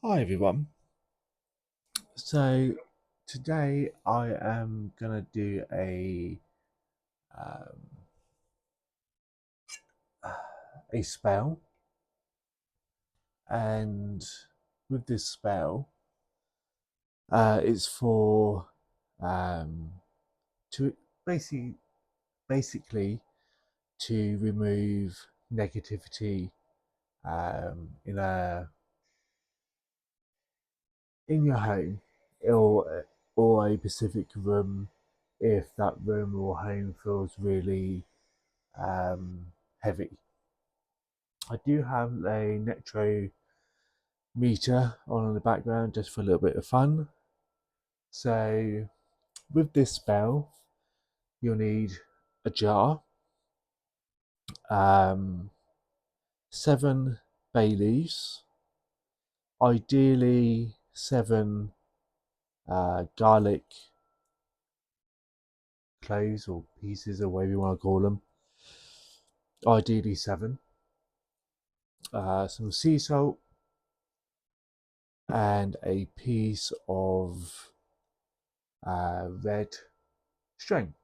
Hi everyone. So today I am gonna do um, a spell, and with this spell, it's for um, to basically basically to remove negativity in a in your home or a specific room if that room or home feels really heavy. I do have a Netro meter on in the background just for a little bit of fun. So with this spell, you'll need a jar, um, 7 bay leaves, ideally 7 garlic cloves or pieces or whatever you want to call them. Ideally 7. Some sea salt and a piece of red string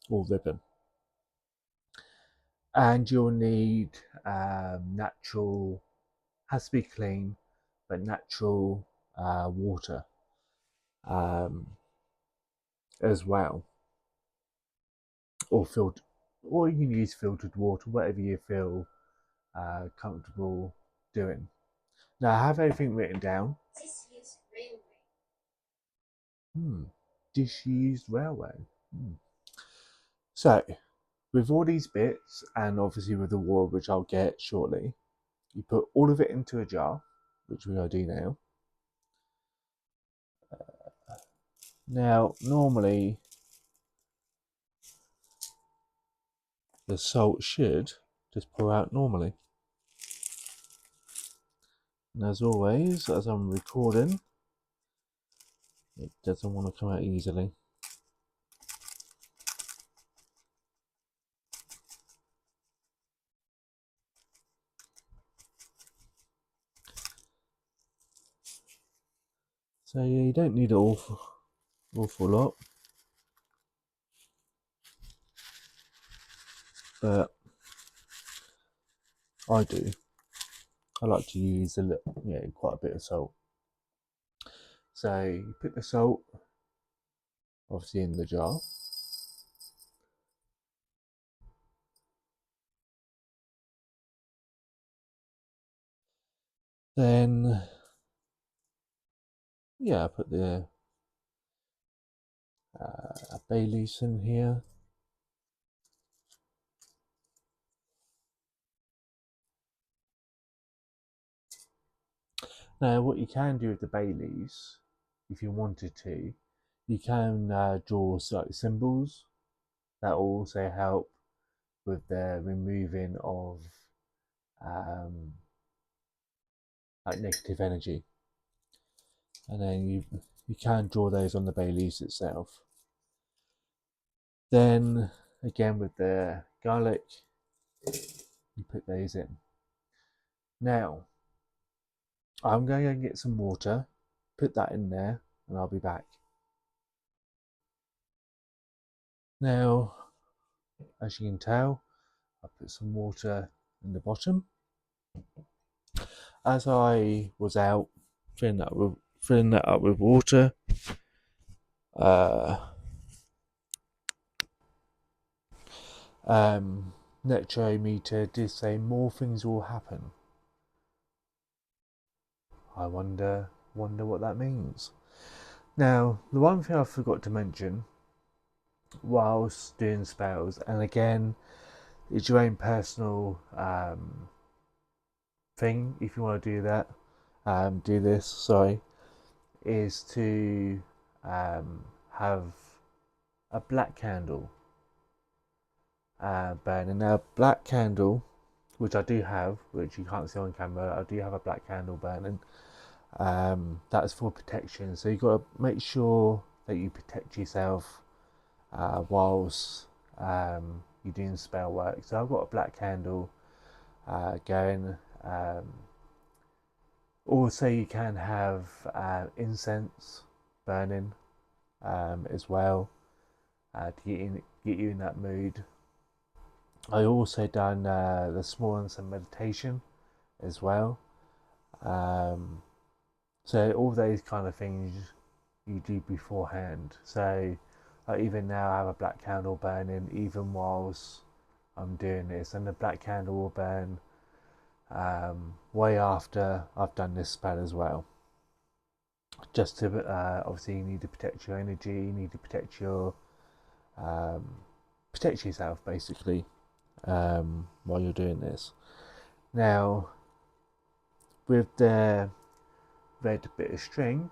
or ribbon. And you'll need natural, has to be clean, but natural water um, as well, or filtered, or you can use filtered water, whatever you feel comfortable doing. Now I have everything written down. Hmm. Disused railway. Hmm. So with all these bits, and obviously with the water, which I'll get shortly, you put all of it into a jar, which we're going to do now. Now, normally the salt should just pour out normally. And as always, as I'm recording, it doesn't want to come out easily. So yeah, you don't need an awful lot, but I do. I like to use quite a bit of salt. So you put the salt obviously in the jar. Then I put the bay leaves in here. Now, what you can do with the bay leaves, if you wanted to, you can draw symbols that will also help with the removing of um, like negative energy, and then you can draw those on the bay leaves itself. Then again with the garlic, you put those in. Now I'm going to go and get some water, put that in there, and I'll be back. Now, as you can tell, I put some water in the bottom. As I was out filling that up with water, uh, Nectrometer did say more things will happen. I wonder what that means. Now, the one thing I forgot to mention whilst doing spells, and again, it's your own personal thing if you want to do that, do this. Sorry, is to have a black candle burning. Now, black candle, which I do have, which you can't see on camera, I do have a black candle burning. That's for protection. So you've got to make sure that you protect yourself whilst you're doing spell work. So I've got a black candle going. Also, you can have incense burning as well to get you in that mood. I also done this morning some meditation as well. Um, so all those kind of things you do beforehand. So even now I have a black candle burning even whilst I'm doing this, and the black candle will burn way after I've done this spell as well. Just to obviously you need to protect your energy, you need to um, protect yourself basically while you're doing this. Now with the red bit of string,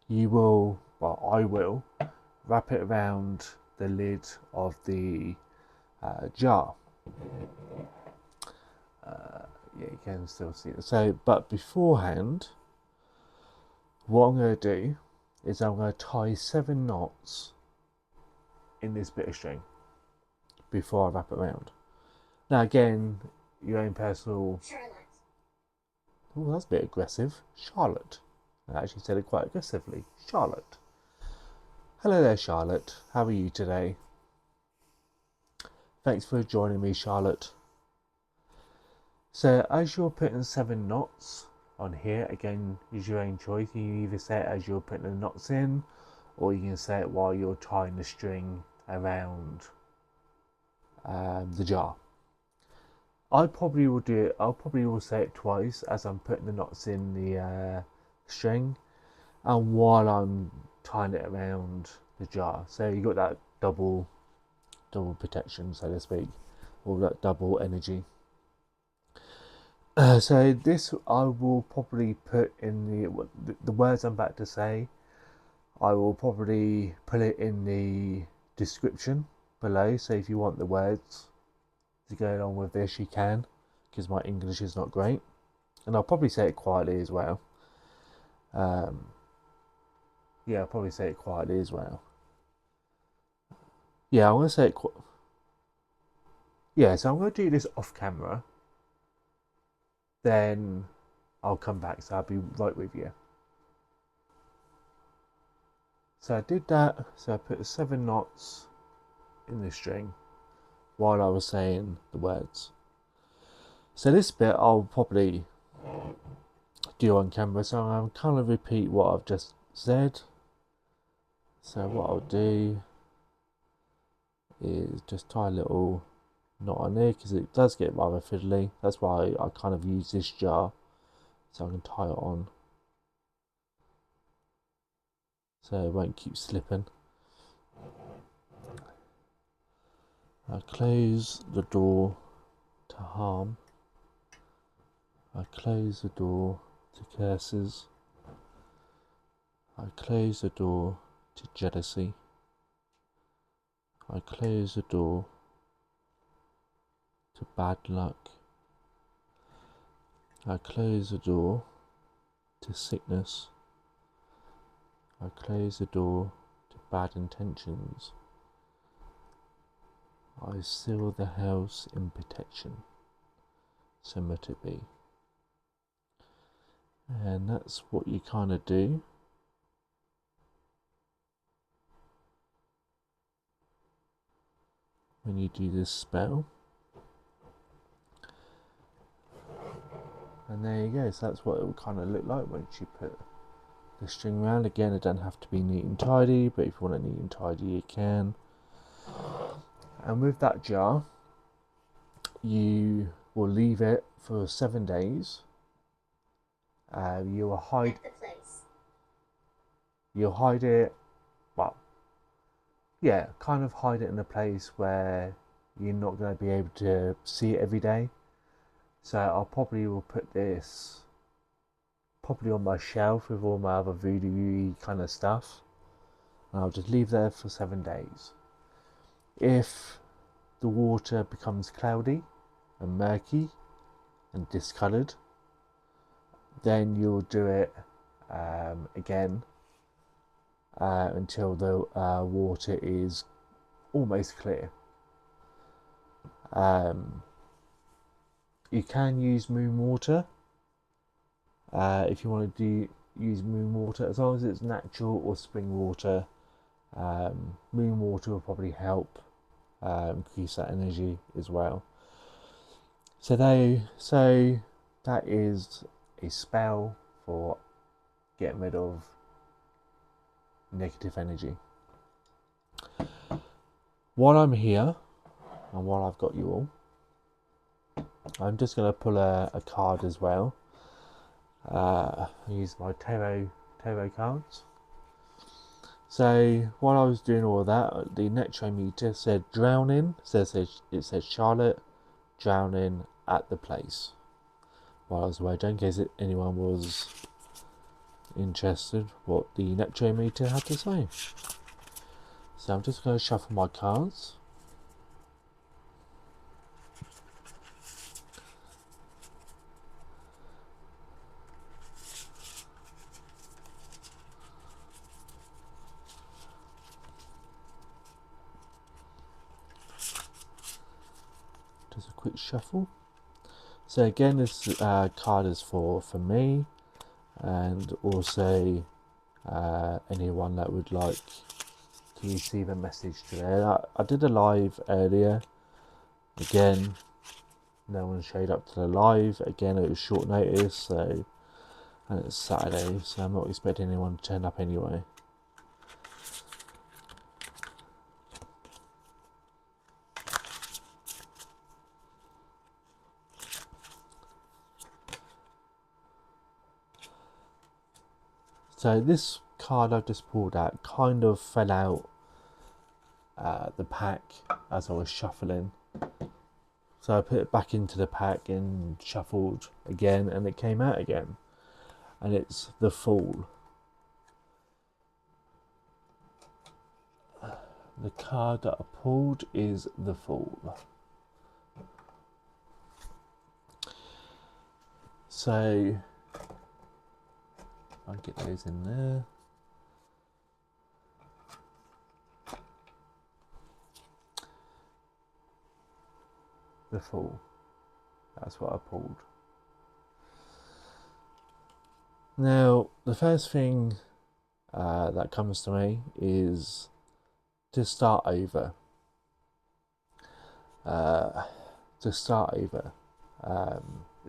you will, well, I will wrap it around the lid of the jar. Yeah, you can still see it. So, but beforehand, what I'm going to do is I'm going to tie 7 knots in this bit of string before I wrap it around. Now, again, your own personal. Charlotte. Oh, that's a bit aggressive. Charlotte. I actually said it quite aggressively. Charlotte. Hello there, Charlotte. How are you today? Thanks for joining me, Charlotte. So, as you're putting 7 knots on here, again, is your own choice. You can either say it as you're putting the knots in, or you can say it while you're tying the string around the jar. I probably will do it. I'll probably will say it twice as I'm putting the knots in the string, and while I'm tying it around the jar. So you got that double protection, so to speak, or that double energy. So this I will probably put in the words I'm about to say. I will probably put it in the description below. So if you want the words to go along with this, you can, because my English is not great, and I'll probably say it quietly as well. Yeah, I'll probably say it quietly as well. Yeah, I'm gonna say it. Yeah, so I'm gonna do this off camera. Then I'll come back, so I'll be right with you. So I did that. So I put 7 knots in the string while I was saying the words. So this bit I'll probably do on camera, so I'll kind of repeat what I've just said. So what I'll do is just tie a little knot on there, because it does get rather fiddly. That's why I kind of use this jar, so I can tie it on, so it won't keep slipping. I close the door to harm. I close the door to curses. I close the door to jealousy. I close the door to bad luck. I close the door to sickness. I close the door to bad intentions. I seal the house in protection, so let it be. And that's what you kind of do. When you do this spell. And there you go, so that's what it will kind of look like once you put the string around. Again, it doesn't have to be neat and tidy, but if you want it neat and tidy, you can. And with that jar, you will leave it for 7 days. You will hide the place. You'll hide it, well, yeah, kind of hide it in a place where you're not going to be able to see it every day. So I'll probably will put this probably on my shelf with all my other voodoo kind of stuff, and I'll just leave there for 7 days. If the water becomes cloudy and murky and discoloured, then you'll do it again until the water is almost clear. You can use moon water if you want to use moon water, as long as it's natural or spring water. Moon water will probably help increase that energy as well. So that is a spell for getting rid of negative energy. While I'm here and while I've got you all, I'm just going to pull a card as well. Use my tarot cards. So while I was doing all of that, the nectrometer said drowning. It says Charlotte drowning at the place. While I was away, in case anyone was interested what the nectrometer had to say. So I'm just going to shuffle my cards. Just a quick shuffle. So again, this card is for me, and also anyone that would like to receive a message today. I did a live earlier. Again, no one showed up to the live. Again, it was short notice, and it's Saturday, so I'm not expecting anyone to turn up anyway. So this card I've just pulled out kind of fell out the pack as I was shuffling. So I put it back into the pack and shuffled again, and it came out again. And it's the Fool. The card that I pulled is the Fool. So I'll get those in there. The Fool. That's what I pulled. Now, the first thing that comes to me is to start over.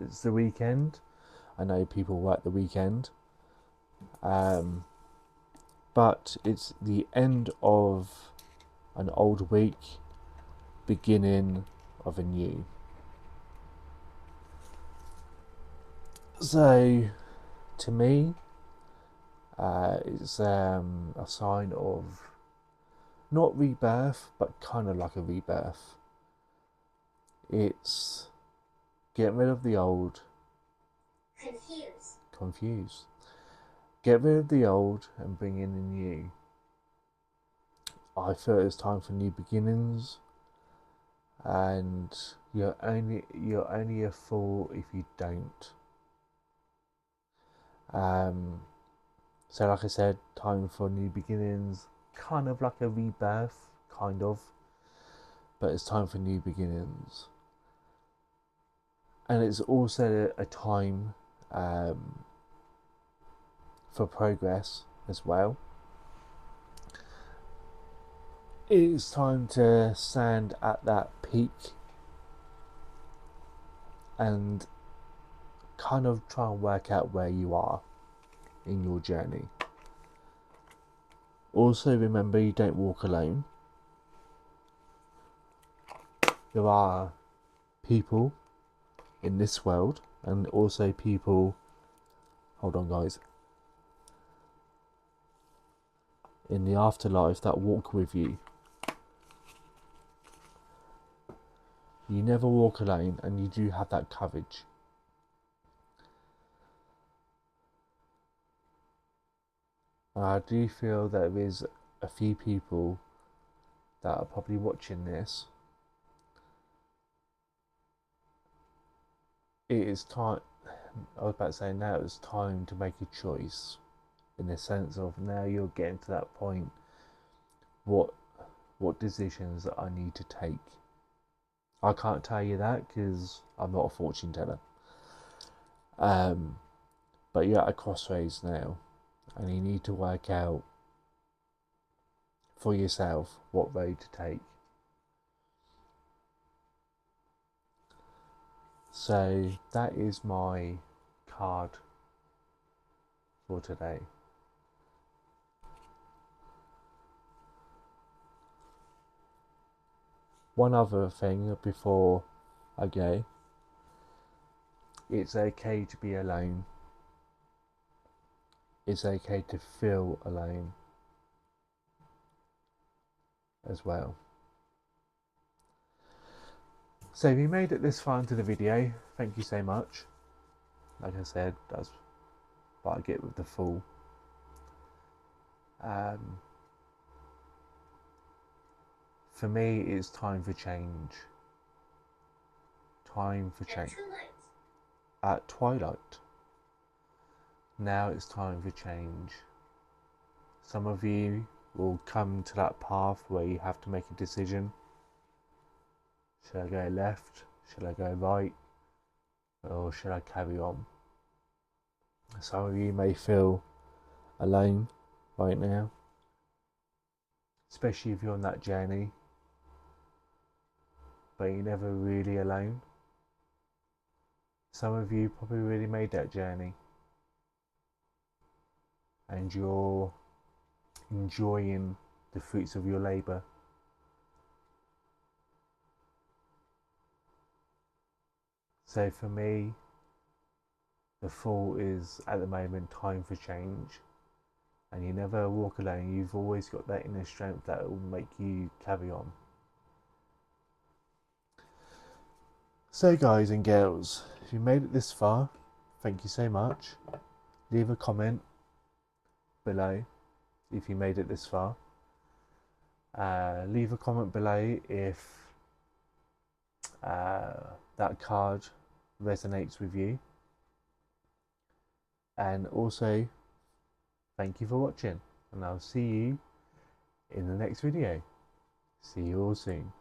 It's the weekend. I know people work the weekend. But it's the end of an old week, beginning of a new. So, to me, it's a sign of not rebirth, but kind of like a rebirth. It's getting rid of the old. Confused. Get rid of the old and bring in the new. I feel it's time for new beginnings, and you're only a fool if you don't. So like I said, time for new beginnings, kind of like a rebirth, kind of, but it's time for new beginnings. And it's also a time for progress as well. It's time to stand at that peak and kind of try and work out where you are in your journey. Also remember, you don't walk alone. There are people in this world, and also people, hold on guys, in the afterlife that walk with you. You never walk alone, and you do have that courage. I do feel there is a few people that are probably watching this. It is time, I was about to say, now it's time to make a choice, in the sense of now you're getting to that point. What decisions I need to take? I can't tell you that because I'm not a fortune teller. But you're at a crossroads now, and you need to work out for yourself what road to take. So that is my card for today. One other thing before I go, it's okay to be alone. It's okay to feel alone as well. So if you made it this far into the video, thank you so much. Like I said, that's what I get with the full. For me, it's time for change. Time for change. At twilight. Now it's time for change. Some of you will come to that path where you have to make a decision. Should I go left? Should I go right? Or should I carry on? Some of you may feel alone right now, especially if you're on that journey, but you're never really alone. Some of you probably really made that journey and you're enjoying the fruits of your labour. So for me, the fall is at the moment time for change, and you never walk alone. You've always got that inner strength that will make you carry on. So guys and girls, if you made it this far, thank you so much. Leave a comment below if you made it this far. Leave a comment below if that card resonates with you. And also, thank you for watching, and I'll see you in the next video. See you all soon.